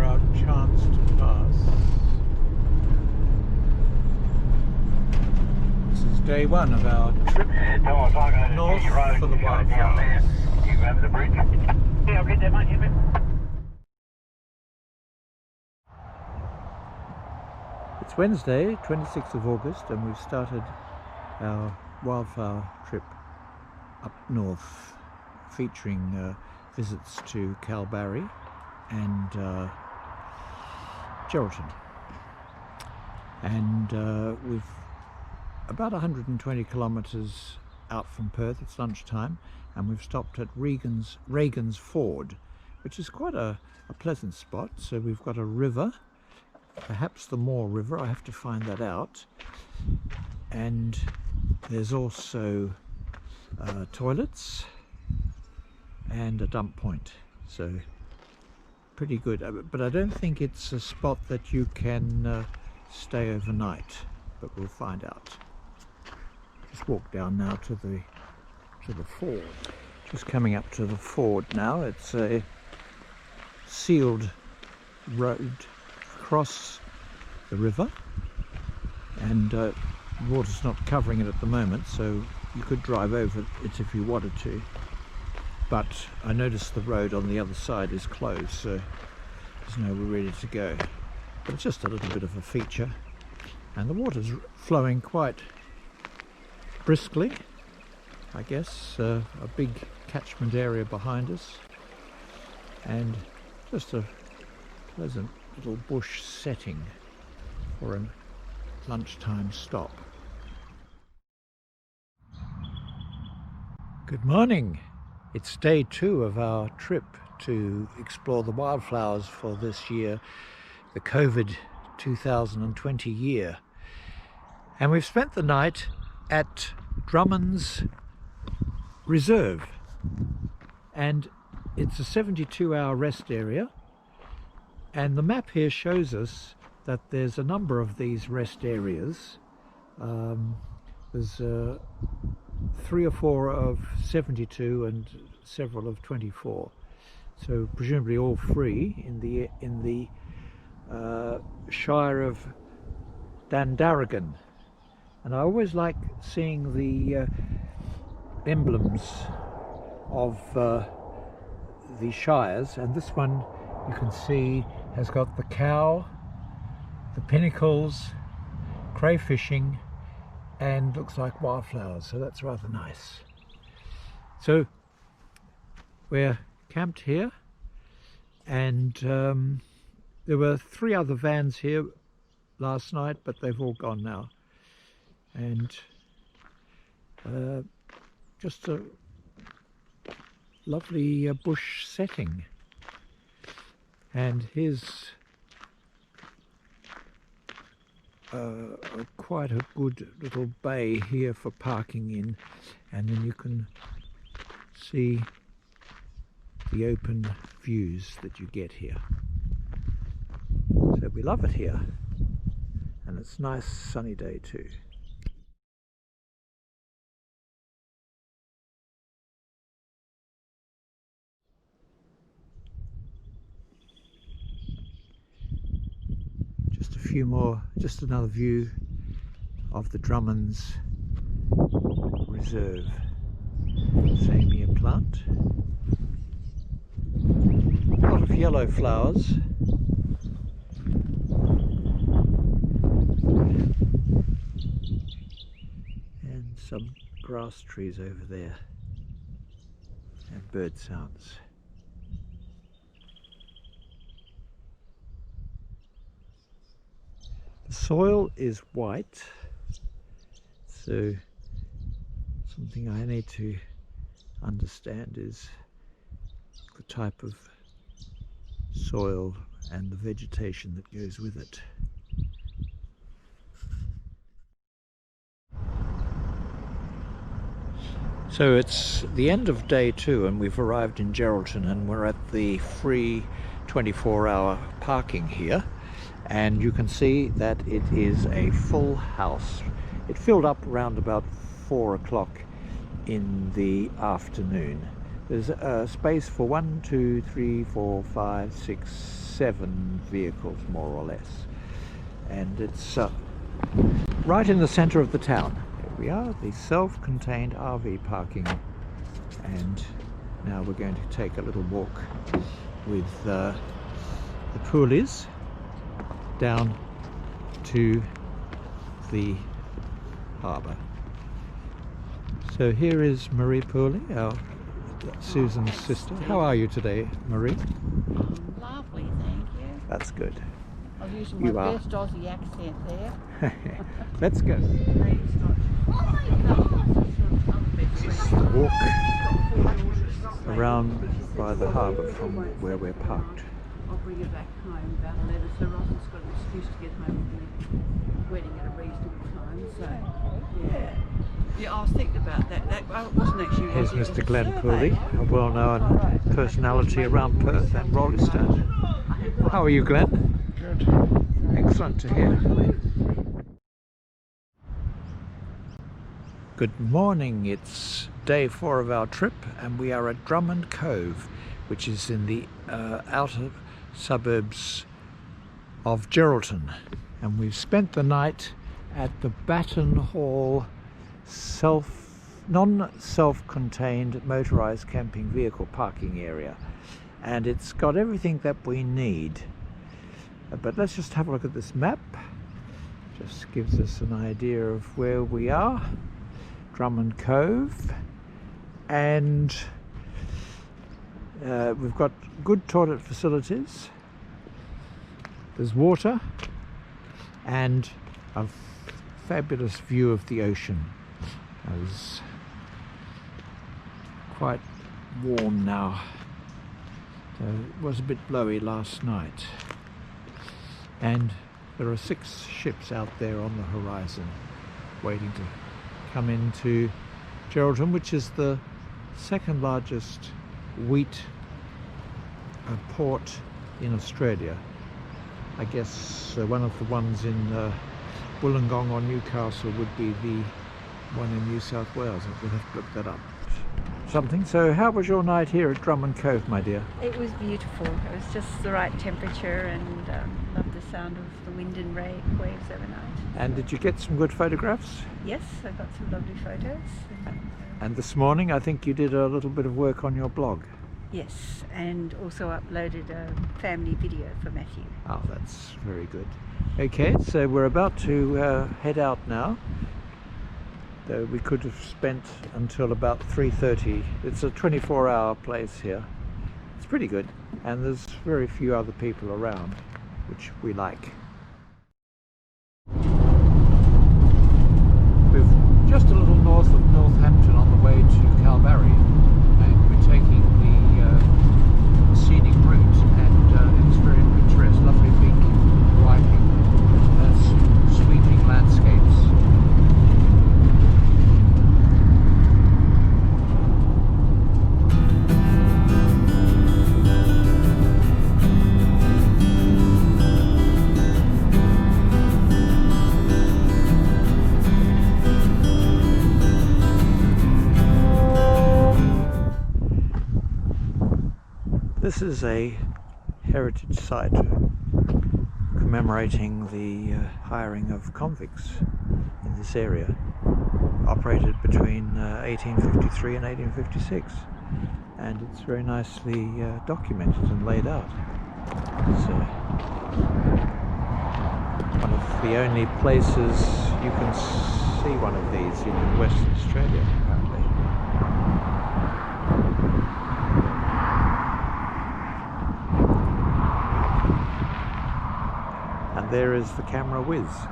for our chance to pass. This is day one of our trip north for the Wildflowers. You go over the bridge. Yeah, I'll get there, mate. It's Wednesday, 26th of August, and we've started our wildflower trip up north, featuring visits to Kalbarri and Geraldton. And we've about 120 kilometres out from Perth. It's lunchtime, and we've stopped at Regan's Ford, which is quite a pleasant spot. So we've got a river, perhaps the Moore River, I have to find that out, and there's also toilets and a dump point, so pretty good. But I don't think it's a spot that you can stay overnight, but we'll find out. Just walk down now to the ford. Just coming up to the ford now. It's a sealed road across the river, and water's not covering it at the moment, so you could drive over it if you wanted to. But I noticed the road on the other side is closed, so there's nowhere ready to go. But it's just a little bit of a feature, and the water's flowing quite briskly, I guess. A big catchment area behind us, and just a pleasant little bush setting for a lunchtime stop. Good morning. It's day two of our trip to explore the wildflowers for this year, the COVID 2020 year. And we've spent the night at Drummond's Reserve. And it's a 72-hour rest area. And the map here shows us that there's a number of these rest areas. There's 3 or 4 of 72 and several of 24, so presumably all free in the Shire of Dandaragan. And I always like seeing the emblems of the shires, and this one you can see has got the cow, the pinnacles, crayfishing, and looks like wildflowers, so that's rather nice. So we're camped here, and there were 3 other vans here last night, but they've all gone now. And just a lovely bush setting. And here's quite a good little bay here for parking in, and then you can see the open views that you get here. So we love it here, and it's a nice sunny day too. Just a few more, just another view of the Drummond's Reserve. Samia plant. A lot of yellow flowers. And some grass trees over there. And bird sounds. The soil is white, so something I need to understand is the type of soil and the vegetation that goes with it. So it's the end of day two, and we've arrived in Geraldton, and we're at the free 24-hour parking here. And you can see that it is a full house. It filled up around about 4 o'clock in the afternoon. There's space for 1, 2, 3, 4, 5, 6, 7 vehicles more or less, and it's right in the centre of the town. Here we are, the self-contained RV parking, and now we're going to take a little walk with the poolies down to the harbour. So here is Marie Pooley, our Susan's sister. How are you today, Marie? Lovely, thank you. That's good. I was using You my are. best Aussie accent there. Let's go. Walk around by the harbour from where we're parked. I'll bring her back home about 11, so Rosal's got an excuse to get home from the wedding at a reasonable time, so yeah. Yeah, I was thinking about that. That wasn't actually Here's Rosie, it was Mr. a Glenn survey. Pooley, a well-known personality around Perth and Rolling Stone. How are you, Glenn? Good. Excellent to hear. Good morning. It's day 4 of our trip, and we are at Drummond Cove, which is in the outer suburbs of Geraldton, and we've spent the night at the Batten Hall non-self-contained motorised camping vehicle parking area, and it's got everything that we need. But let's just have a look at this map. Just gives us an idea of where we are. Drummond Cove, and we've got good toilet facilities. There's water and a fabulous view of the ocean. It's quite warm now. It was a bit blowy last night, and there are 6 ships out there on the horizon waiting to come into Geraldton, which is the 2nd largest wheat port in Australia. I guess one of the ones in Wollongong or Newcastle would be the one in New South Wales. We'll have to look that up. So how was your night here at Drummond Cove, my dear? It was beautiful. It was just the right temperature, and loved the sound of the wind and waves overnight. And did you get some good photographs? Yes, I got some lovely photos. And this morning I think you did a little bit of work on your blog. Yes, and also uploaded a family video for Matthew. Oh, that's very good. Okay, so we're about to head out now. Though we could have spent until about 3:30. It's a 24-hour place here. It's pretty good, and there's very few other people around, which we like. We're just a little north of Northampton on the way to Kalbarri, and we're taking the scenic route, and it's very picturesque, lovely big wiping sweeping landscapes. This is a heritage site commemorating the hiring of convicts in this area, operated between 1853 and 1856, and it's very nicely documented and laid out. It's one of the only places you can see one of these in Western Australia, apparently. There is the camera whiz.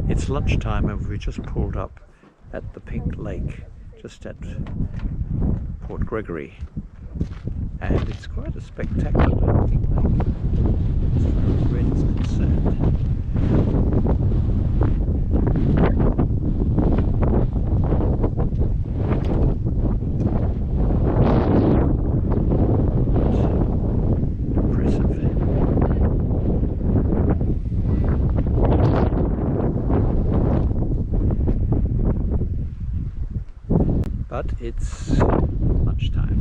It's lunchtime, and we just pulled up at the Pink Lake, just at Port Gregory, and it's quite a spectacular looking lake as far as red is concerned. But it's lunchtime.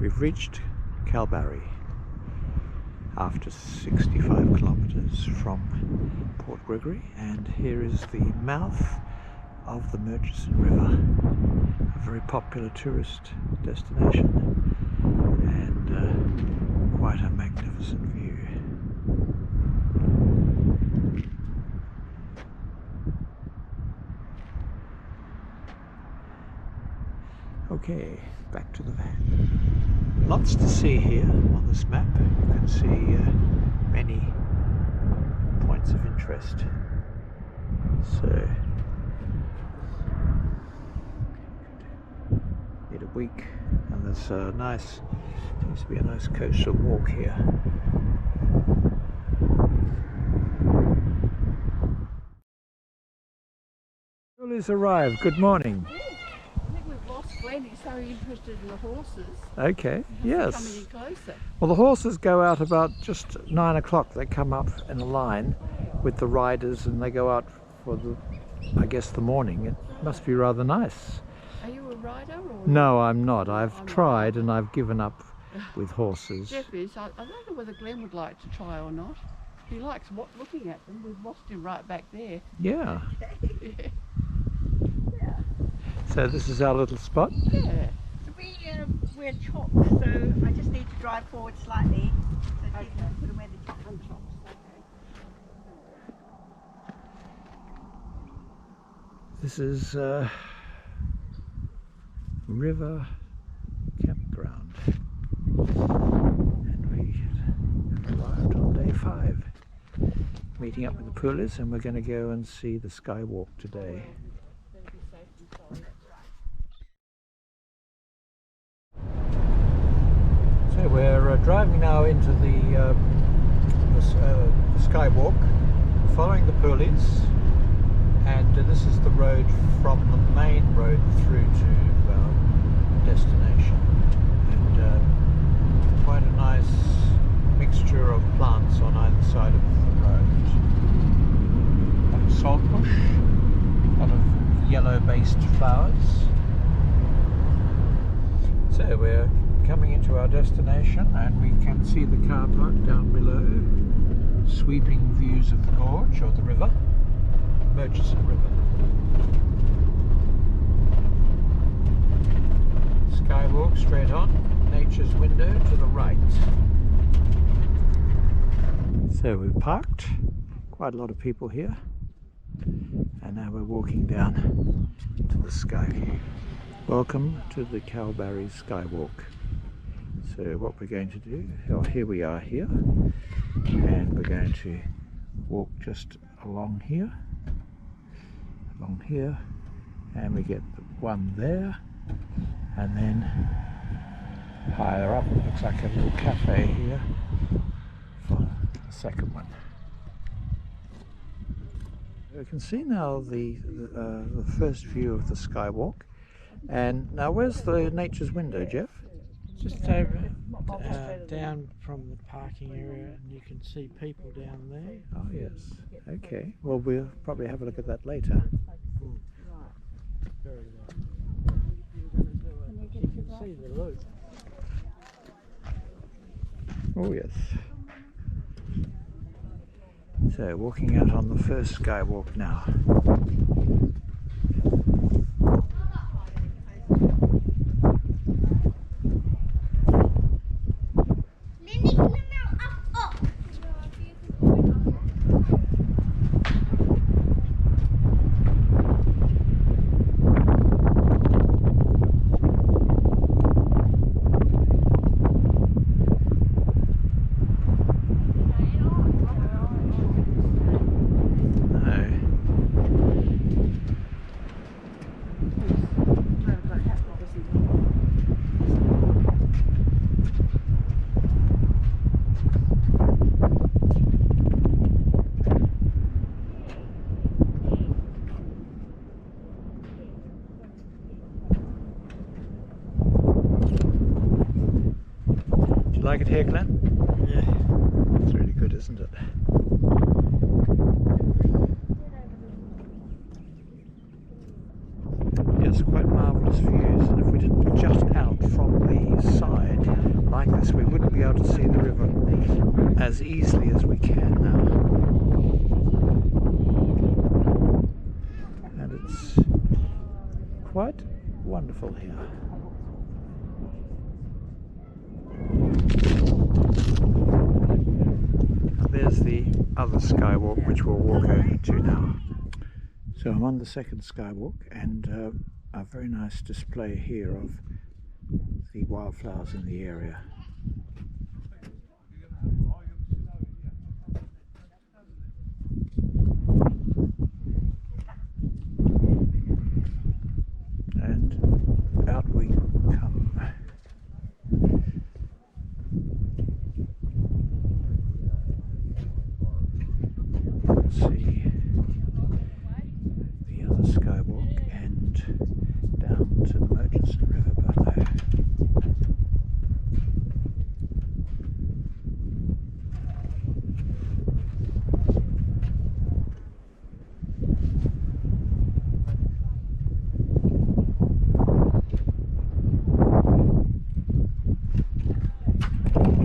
We've reached Kalbarri after 65 kilometres from Port Gregory, and here is the mouth of the Murchison River, a very popular tourist destination, and quite a magnificent view. Okay, back to the van. Lots to see here on this map. You can see many points of interest. So, need a week, and there's a nice, seems to be a nice coastal walk here. Julie's arrived. Good morning. Glenn, he's so interested in the horses. Okay, He hasn't come yes. any closer. Well, the horses go out about just 9 o'clock. They come up in a line with the riders, and they go out for the, I guess, the morning. It must be rather nice. Are you a rider or? No, I'm not. I've I'm tried not. and I've given up with horses. Jeff is. I don't know whether Glenn would like to try or not. He likes looking at them. We've lost him right back there. Yeah. Yeah. So this is our little spot. Yeah. We're chopped, so I just need to drive forward slightly so that you can put away the chopped and chops. This is River Campground, and we have arrived on day 5, meeting up with the poolies, and we're going to go and see the skywalk today. So we're driving now into the skywalk, following the poolies, and this is the road from the main road through to our destination, and quite a nice mixture of plants on either side of the road. A lot of saltbush, a lot of yellow-based flowers. So we're coming into our destination, and we can see the car park down below, sweeping views of the gorge or the river, Murchison River. Skywalk straight on, nature's window to the right. So we've parked, quite a lot of people here, and now we're walking down to the sky view. Welcome to the Kalbarri Skywalk. So what we're going to do, well, here we are here, and we're going to walk just along here, and we get the one there, and then higher up it looks like a little cafe here for the second one. We can see now the first view of the skywalk, and now where's the nature's window, Jeff? Just over down from the parking area, and you can see people down there. Oh yes, okay, well we'll probably have a look at that later. Very well. You can see the loop. Oh yes. So walking out on the first skywalk now. Like it here, Glenn? Yeah. It's really good, isn't it? Yes, quite marvellous views, and if we didn't jut out from the side, able to see the river as easily as we can now. And it's quite wonderful here. And there's the other skywalk, which we'll walk over to now. So I'm on the second skywalk, and a very nice display here of the wildflowers in the area. And out we come. Let's see the other skywalk and down to the Murchison River below.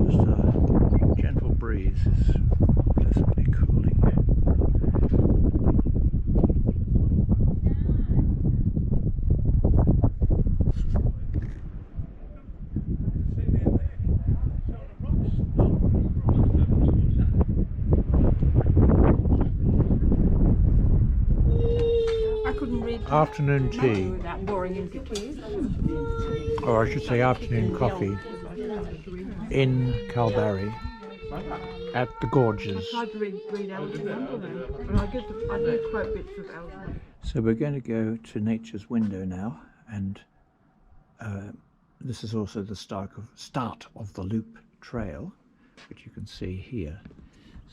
Just a gentle breeze is pleasantly cooling. I couldn't read Afternoon tea, without boring into tears. or I should say afternoon coffee, in Kalbarri at the Gorges. I tried to read Alison Underland, but I do quote bits of Alison. So we're going to go to Nature's Window now, and this is also the start of the Loop Trail, which you can see here.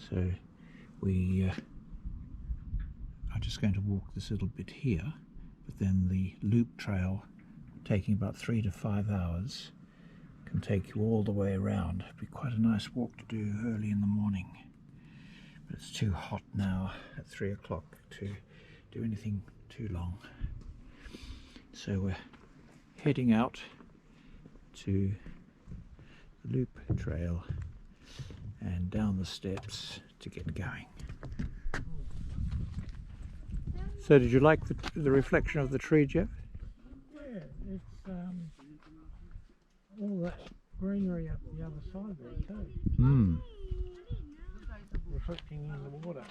So we are just going to walk this little bit here, but then the Loop Trail, taking about 3 to 5 hours, can take you all the way around. It'd be quite a nice walk to do early in the morning, but it's too hot now at 3 o'clock to do anything too long. So we're heading out to the Loop Trail and down the steps to get going. So did you like the reflection of the tree, Jeff? Yeah, it's all that greenery up the other side there too, Hmm. reflecting in the water.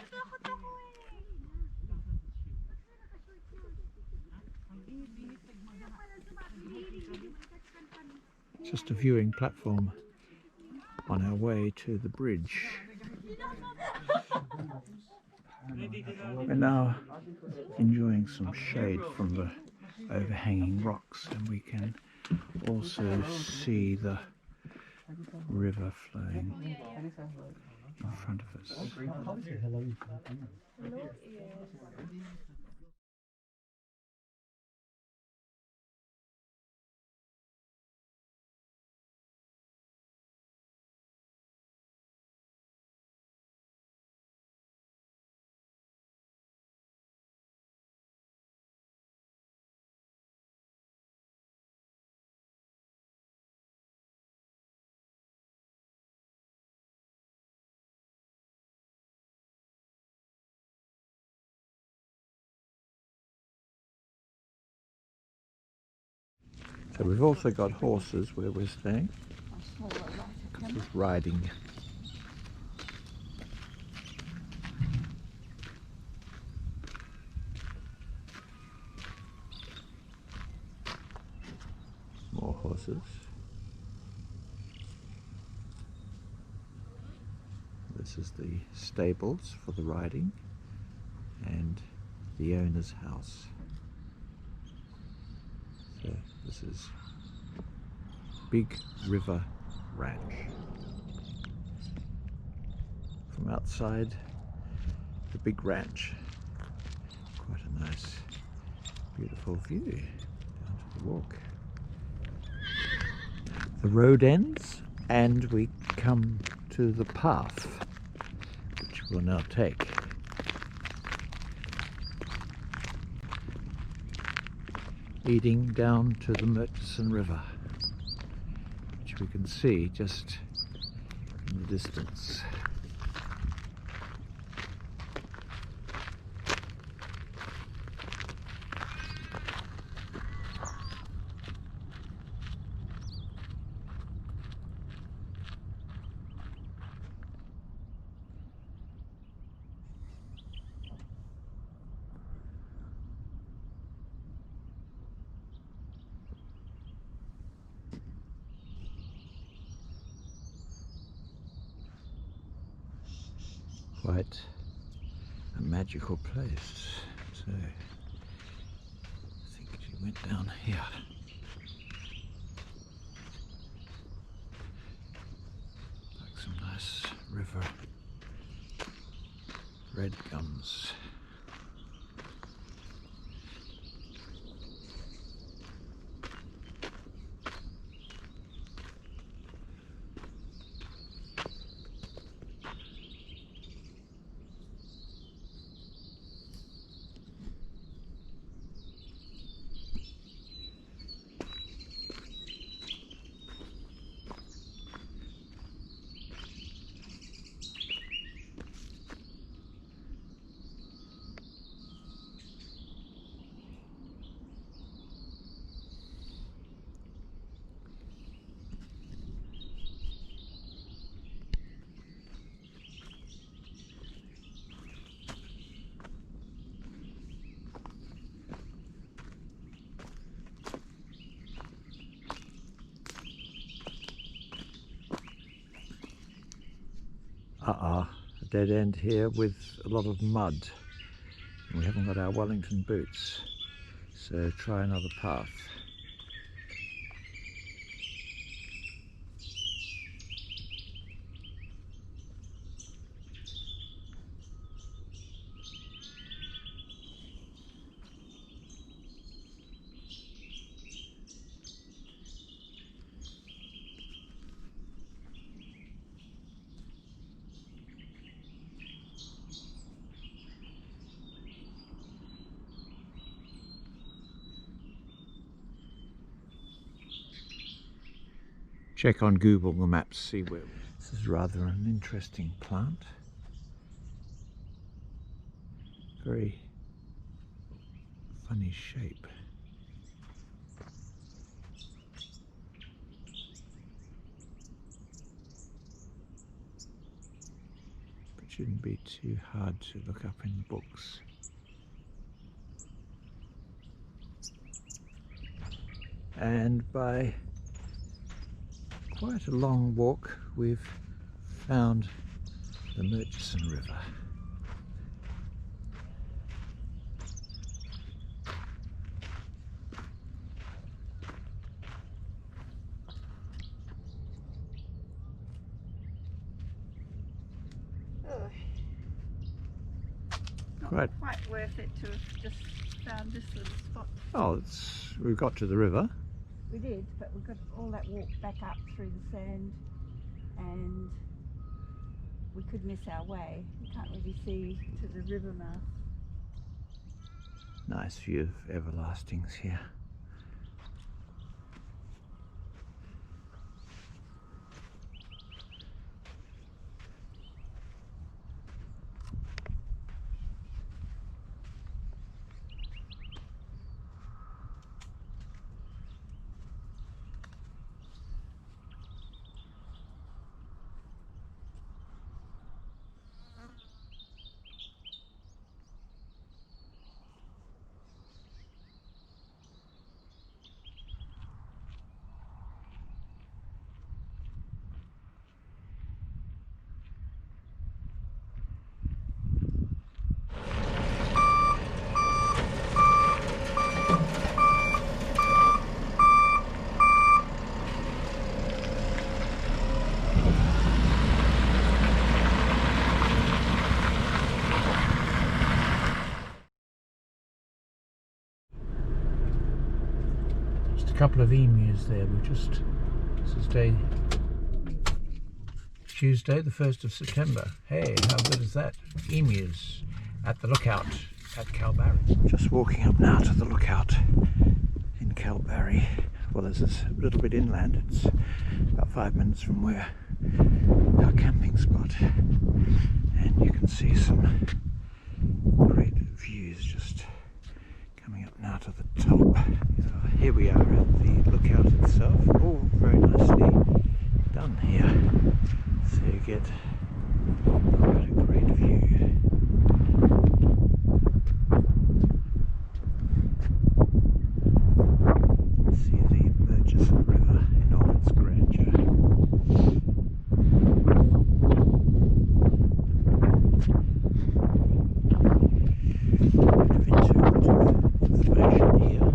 Just a viewing platform on our way to the bridge. We're now enjoying some shade from the overhanging rocks, and we can also see the river flowing in front of us. So we've also got horses where we're staying. This is riding. More horses. This is the stables for the riding and the owner's house. So this is Big River Ranch. From outside the big ranch, quite a nice, beautiful view down to the walk. The road ends and we come to the path, which we'll now take. Leading down to the Murchison River, which we can see just in the distance. Quite a magical place. So I think she went down here. Like some nice river red gums. A dead end here with a lot of mud. We haven't got our Wellington boots, so try another path. Check on Google Maps, see where. This is rather an interesting plant. Very funny shape. But shouldn't be too hard to look up in the books. And by quite a long walk, we've found the Murchison River. Not quite worth it to have just found this little spot. Oh, we've got to the river. We did, but we got all that walk back up through the sand and we could miss our way. You can't really see to the river mouth. Nice view of everlastings here. Couple of emus there. This is Tuesday the 1st of September. Hey, how good is that? Emus at the lookout at Kalbarri. Just walking up now to the lookout in Kalbarri. Well, this is a little bit inland. It's about 5 minutes from where our camping spot, and you can see some great views just coming up now to the top. Here we are at the lookout itself. All very nicely done here, so you get quite a great view. See the Murchison River in all its grandeur. A bit of interpretive information here.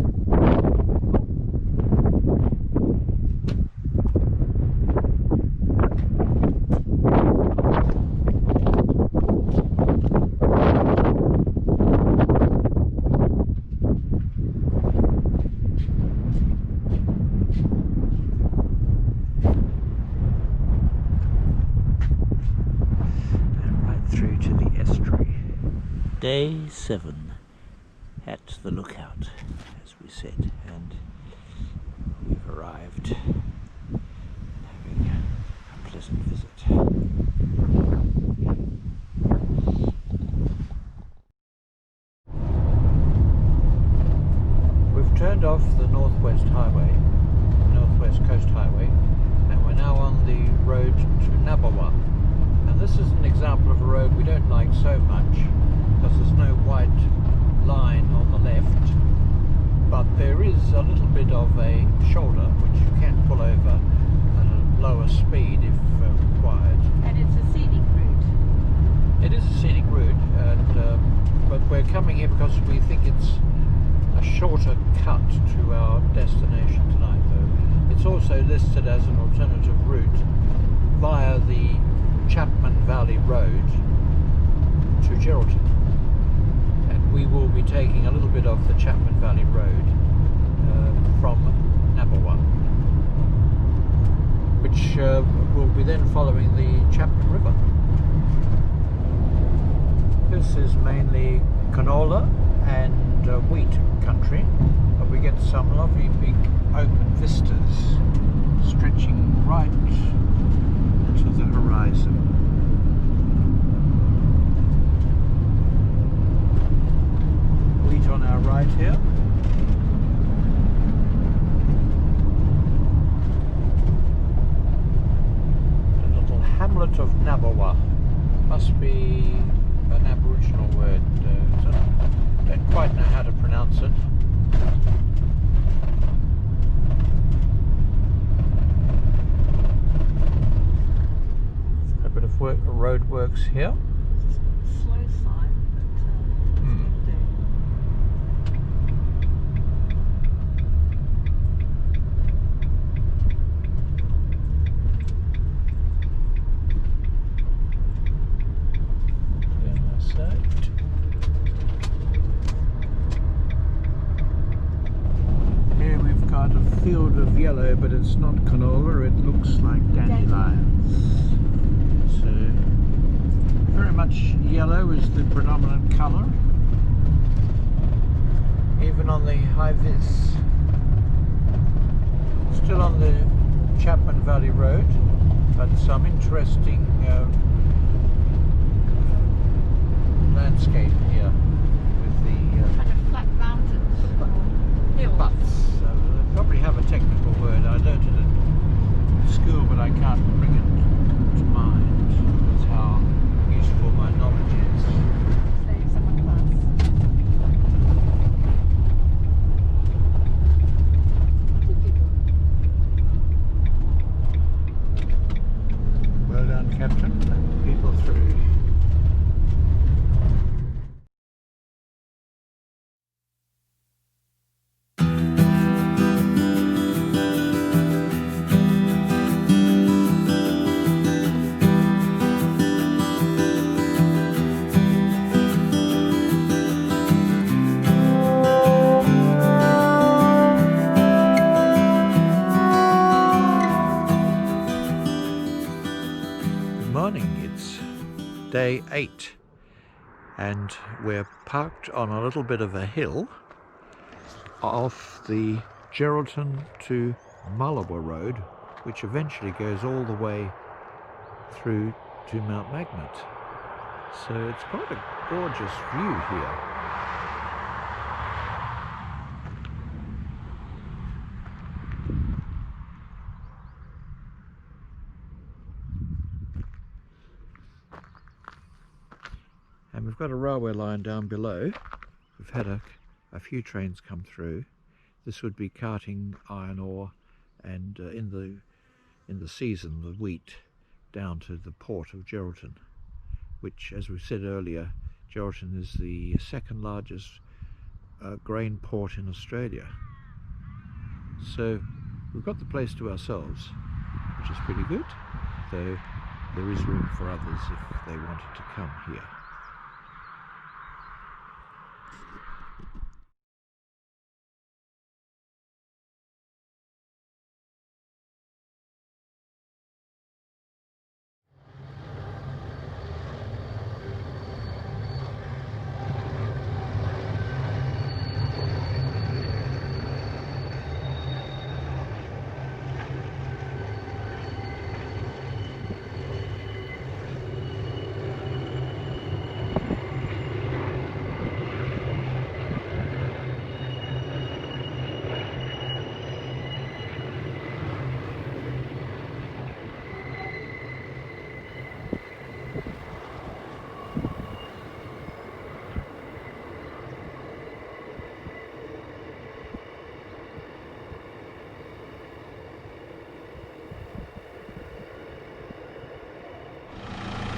Through to the estuary. Day 7 at the lookout, as we said, and we've arrived having a pleasant visit. We've turned off the Northwest Highway, Northwest Coast Highway, and we're now on the road to Nabawa. And this is an example of a road we don't like so much because there's no white line on the left, but there is a little bit of a shoulder which you can pull over at a lower speed if required. And it's a scenic route. It is a scenic route, and but we're coming here because we think it's a shorter cut to our destination tonight, though. It's also listed as an alternative route via the Chapman Valley Road to Geraldton, and we will be taking a little bit of the Chapman Valley Road from Nabawa, which will be then following the Chapman River. This is mainly canola and wheat country, but we get some lovely big open vistas stretching right to the horizon. Wheat on our right here. The little hamlet of Nabawa. Must be an Aboriginal word. So I don't quite know how to pronounce it. Road works here. Slow sign, but it'll do. Then that's it. Here we've got a field of yellow, but it's not canola, it looks like dandelions. So very much yellow is the predominant colour, even on the high vis. Still on the Chapman Valley Road, but some interesting landscape here with the Kind of flat mountains. Hills. butts. They probably have a technical word. I learned it at school, but I can't bring it to mind. That's how useful my knowledge is. Say someone class. Well done, Captain. Let the people through. Day 8, and we're parked on a little bit of a hill off the Geraldton to Mullawa Road, which eventually goes all the way through to Mount Magnet. So it's quite a gorgeous view here. And we've got a railway line down below. We've had a few trains come through. This would be carting iron ore and in the season the wheat down to the port of Geraldton, which, as we said earlier, Geraldton is the second largest grain port in Australia. So we've got the place to ourselves, which is pretty good, though there is room for others if they wanted to come here.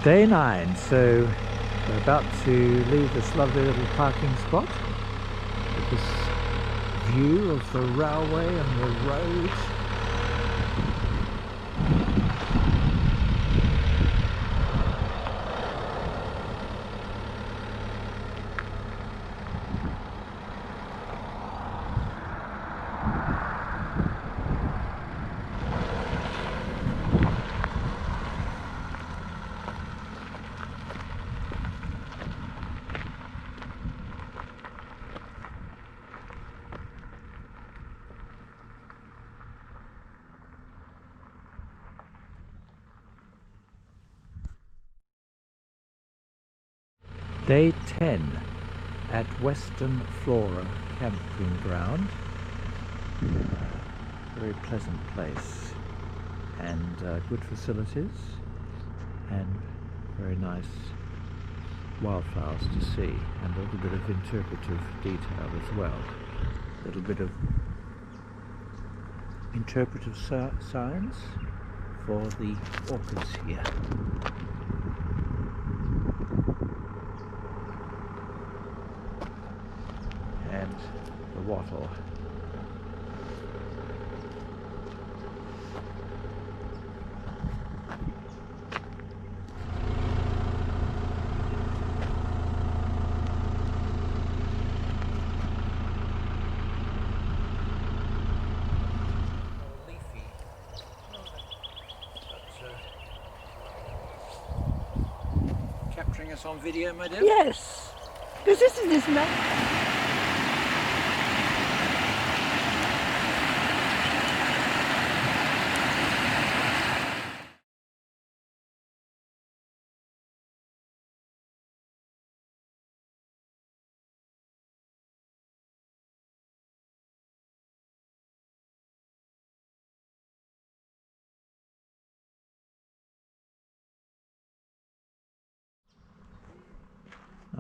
Day 9, so we're about to leave this lovely little parking spot with this view of the railway and the road. Day 10 at Wildflower camping ground. Very pleasant place and good facilities and very nice wildflowers to see, and a little bit of interpretive detail as well. A little bit of interpretive signs for the orchids here. And the wattle. Leafy, but capturing us on video, my dear? Yes, because this is map.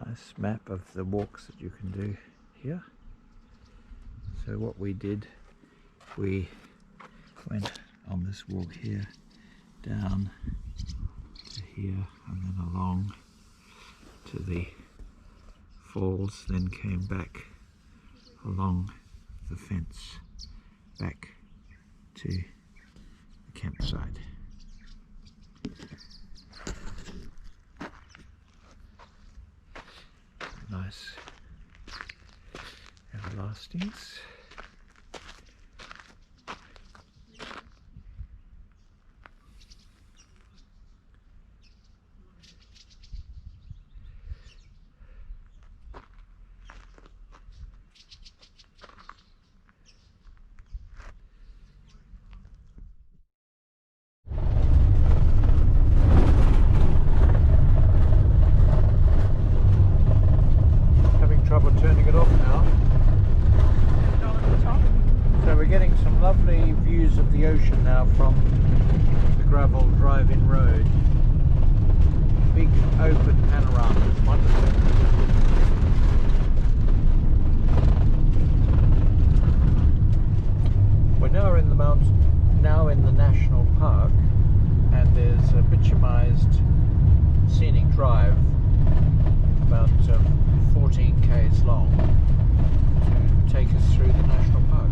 Nice map of the walks that you can do here. So what we did, we went on this walk here, down to here and then along to the falls, then came back along the fence back to the campsite. Nice everlastings. the ocean now from the gravel drive-in road. Big open panorama, it's wonderful. We're now in the mountain, now in the national park, and there's a bitumized scenic drive about 14 k's long to take us through the national park.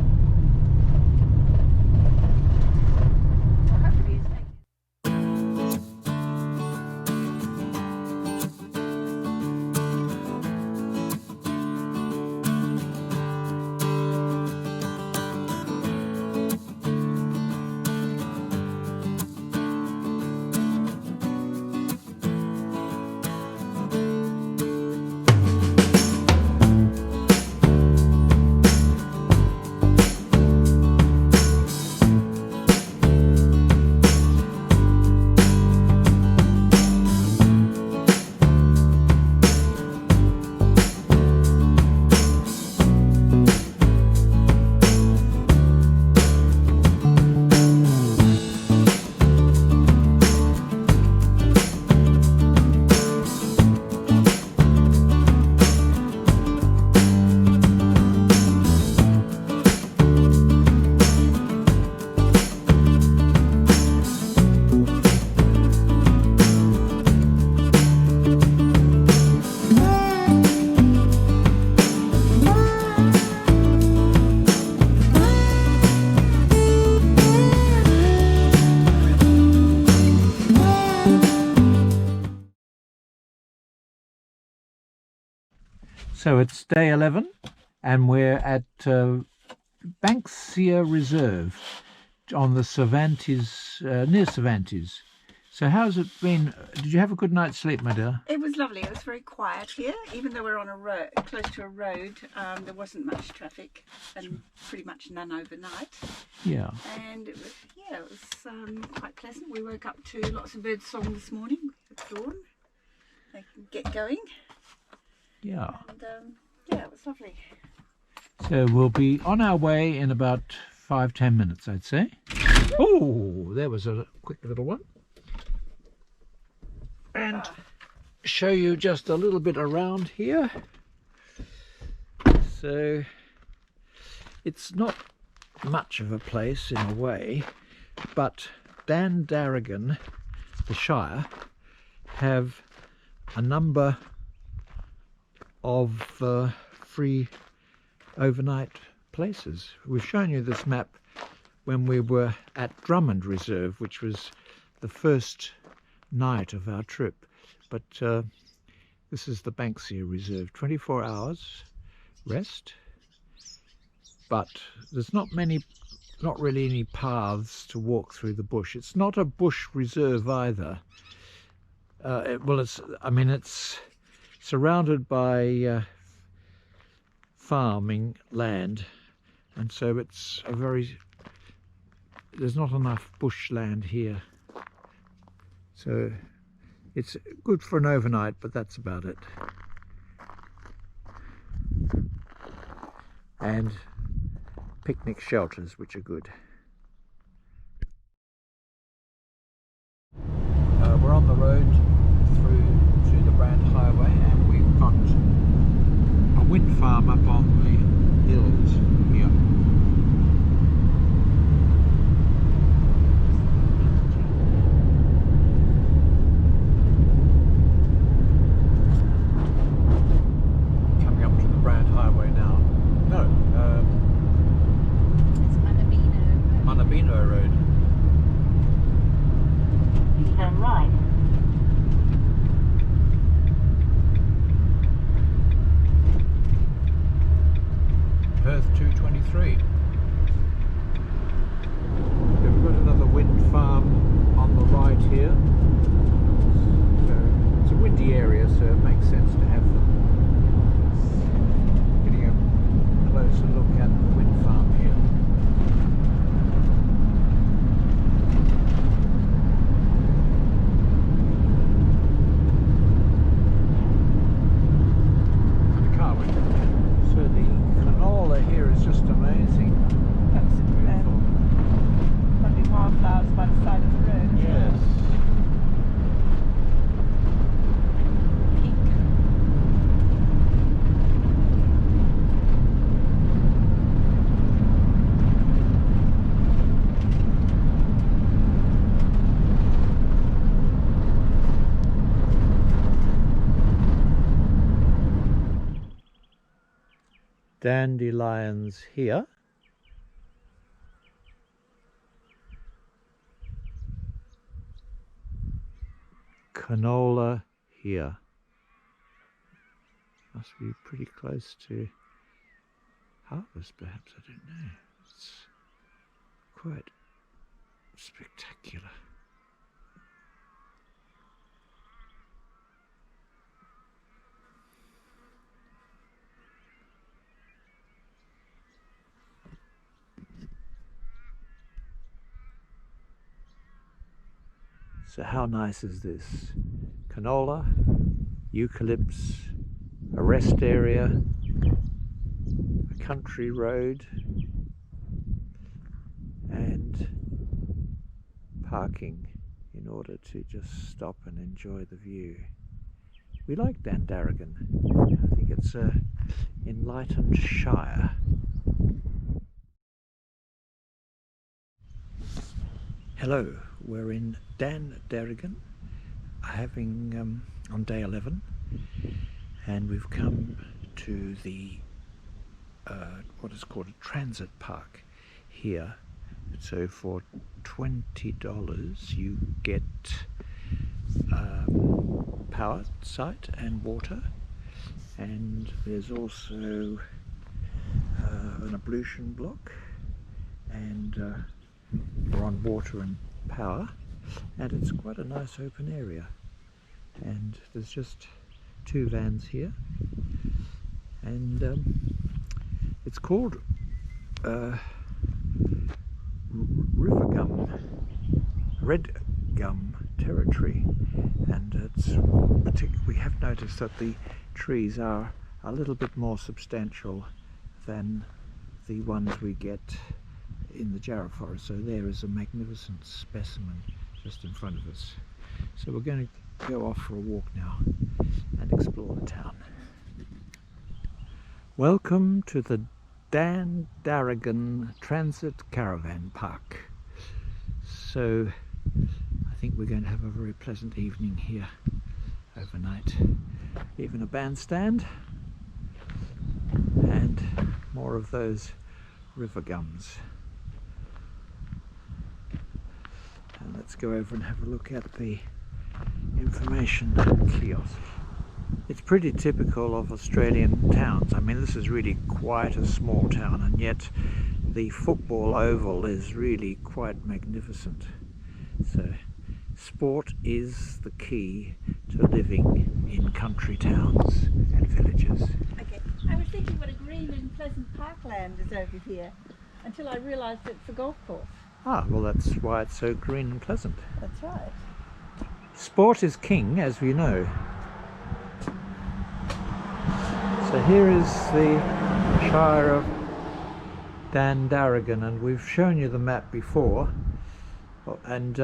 So it's day 11 and we're at Banksia Reserve on the Cervantes, near Cervantes. So how's it been? Did you have a good night's sleep, my dear? It was lovely. It was very quiet here. Even though we're on a road, close to a road, there wasn't much traffic and pretty much none overnight. Yeah. And it was, yeah, it was quite pleasant. We woke up to lots of bird song this morning at dawn. They can get going. Yeah. And yeah, it was lovely. So we'll be on our way in about 5-10 minutes, I'd say. Oh, there was a quick little one. And show you just a little bit around here. So it's not much of a place in a way, but Dan Darrigan, the Shire, have a number of free overnight places. We've shown you this map when we were at Drummond Reserve, which was the first night of our trip, but this is the Banksia Reserve, 24 hours rest, but there's not really any paths to walk through the bush. It's not a bush reserve either. It's surrounded by farming land, and so it's there's not enough bushland here. So it's good for an overnight, but that's about it. And picnic shelters, which are good. We're on the road through to the Brand Highway, and we've got a wind farm up on the hills here. Coming up to the Brand Highway now. No, It's Manabino Road. Turn right. Perth 223. So we've got another wind farm on the right here. So it's a windy area, so it makes sense to have them. Getting a closer look at the wind farm here. And a car went. So the canola here is just amazing. dandelions here. Canola here. Must be pretty close to harvest, perhaps, I don't know. It's quite spectacular. So how nice is this? Canola, eucalypts, a rest area, a country road, and parking in order to just stop and enjoy the view. We like Dandaragan. I think it's an enlightened shire. Hello, we're in Dandaragan, having on day 11, and we've come to the what is called a transit park here. So for $20 you get power site and water, and there's also an ablution block, and we're on water and power, and it's quite a nice open area, and there's just 2 vans here, and it's called Red Gum territory, and we have noticed that the trees are a little bit more substantial than the ones we get in the Jarrah forest. So there is a magnificent specimen just in front of us. So we're going to go off for a walk now and explore the town. Welcome to the Dandaragan Transit Caravan Park. So I think we're going to have a very pleasant evening here overnight. Even a bandstand and more of those river gums. And let's go over and have a look at the information kiosk. It's pretty typical of Australian towns. I mean, this is really quite a small town, and yet the football oval is really quite magnificent. So sport is the key to living in country towns and villages. Okay, I was thinking what a green and pleasant parkland is over here until I realised it's a golf course. Ah, well, that's why it's so green and pleasant. That's right. Sport is king, as we know. So here is the Shire of Dandaragan, and we've shown you the map before, and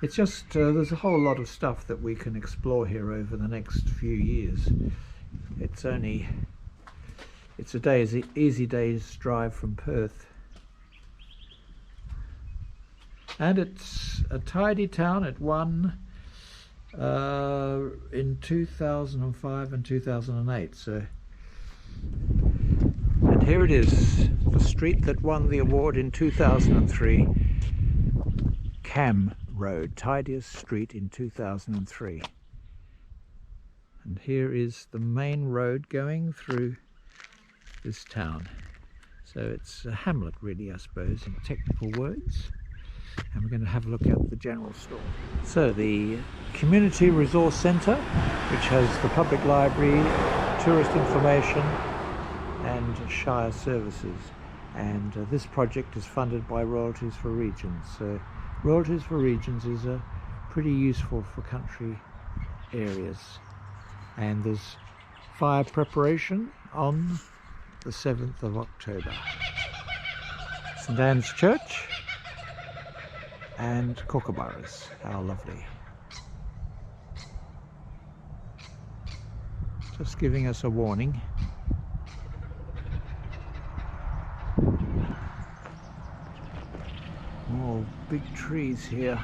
it's just there's a whole lot of stuff that we can explore here over the next few years. It's a easy day's drive from Perth, and it's a tidy town. It won in 2005 and 2008. So, and here it is, the street that won the award in 2003, Cam Road, tidiest street in 2003. And here is the main road going through this town. So it's a hamlet, really, I suppose, in technical words. And we're going to have a look at the general store. So the Community Resource Centre, which has the public library, tourist information and Shire services. And this project is funded by Royalties for Regions. So Royalties for Regions is pretty useful for country areas. And there's fire preparation on the 7th of October. St Anne's Church and kookaburras. How lovely. Just giving us a warning. More big trees here.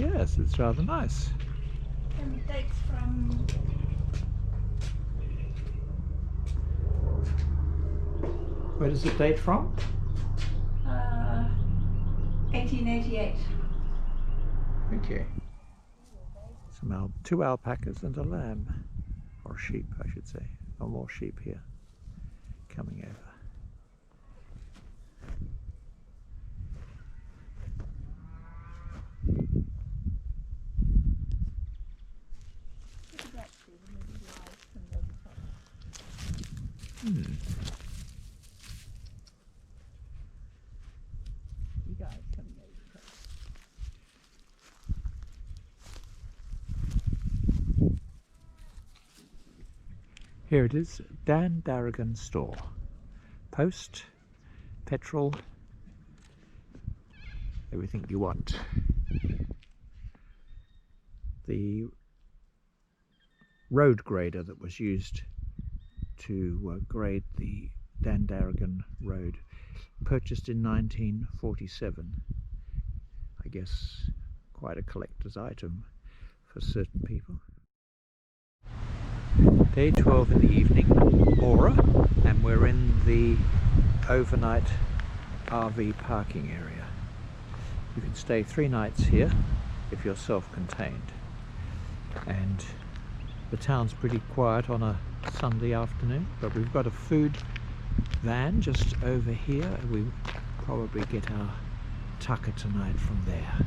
Yes, it's rather nice. And dates from Where does it date from? 1888. Okay. Two alpacas and a lamb, or sheep I should say, or more sheep here coming over. You guys coming over. Here it is, Dan Darrigan store. Post, petrol, everything you want. The road grader that was used to grade the Dan Darrigan Road, purchased in 1947. I guess quite a collector's item for certain people. Day 12 in the evening, Aura, and we're in the overnight RV parking area. You can stay 3 nights here if you're self-contained, and the town's pretty quiet on a Sunday afternoon, but we've got a food van just over here, and we probably get our tucker tonight from there.